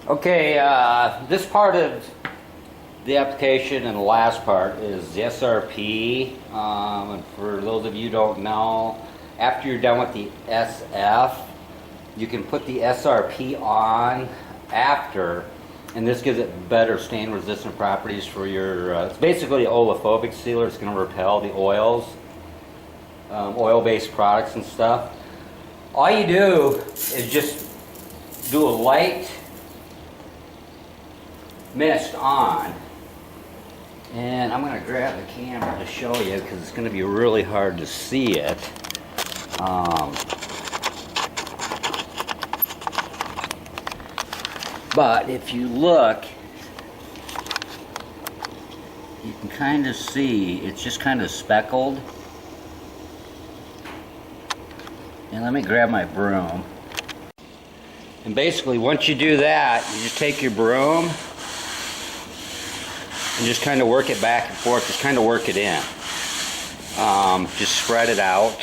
Okay, this part of the application and the last part is the SRP. And for those of you who don't know, after you're done with the SF, you can put the SRP on after, and this gives it better stain resistant properties for your, it's basically an oleophobic sealer. It's going to repel the oils, oil-based products and stuff. All you do is just do a light mist on, and I'm going to grab the camera to show you because it's going to be really hard to see it. But if you look, you can kind of see it's just kind of speckled. And let me grab my broom. And basically once you do that, you just take your broom and just kind of work it back and forth, just kind of work it in. Just spread it out.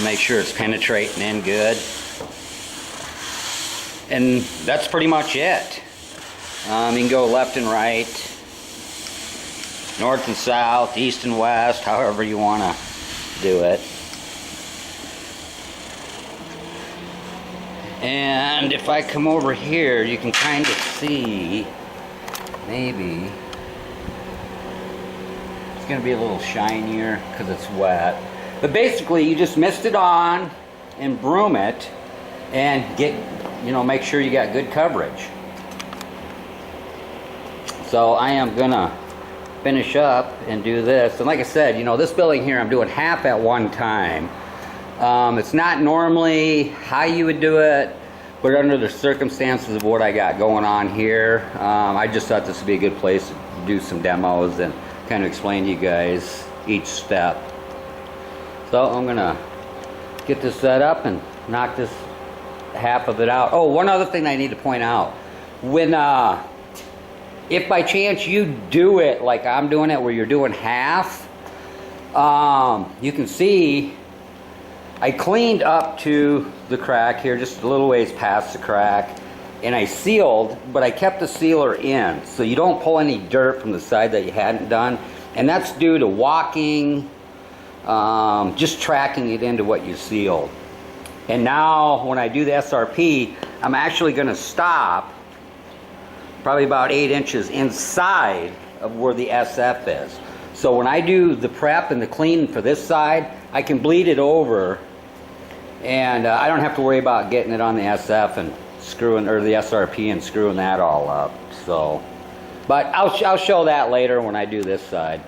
Make sure it's penetrating in good. And that's pretty much it. You can go left and right, north and south, east and west, however you want to do it. And if I come over here, you can kind of see, maybe, it's going to be a little shinier because it's wet. But basically, you just mist it on and broom it and get, make sure you got good coverage. So I am going to finish up and do this. And like I said, this building here, I'm doing half at one time. It's not normally how you would do it, but under the circumstances of what I got going on here, I just thought this would be a good place to do some demos and kind of explain to you guys each step. So I'm going to get this set up and knock this half of it out. Oh, one other thing I need to point out. When, if by chance you do it like I'm doing it, where you're doing half, you can see I cleaned up to the crack here, just a little ways past the crack, and I sealed, but I kept the sealer in, so you don't pull any dirt from the side that you hadn't done, and that's due to walking, just tracking it into what you sealed. And now when I do the SRP, I'm actually going to stop probably about 8 inches inside of where the SF is. So when I do the prep and the clean for this side, I can bleed it over, and I don't have to worry about getting it on the SF and screwing, or the SRP and screwing that all up. So, but I'll show that later when I do this side.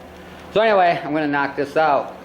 So anyway, I'm going to knock this out.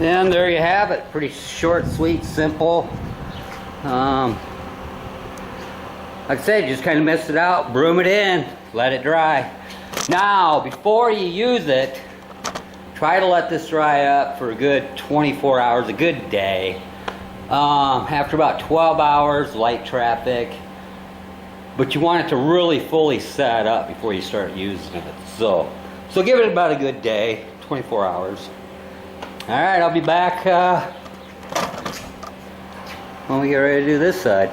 And there you have it. Pretty short, sweet, simple. Like I said, just kind of mist it out, broom it in, let it dry. Now, before you use it, try to let this dry up for a good 24 hours, a good day. After about 12 hours, light traffic. But you want it to really fully set up before you start using it. So give it about a good day, 24 hours. All right, I'll be back when we get ready to do this side.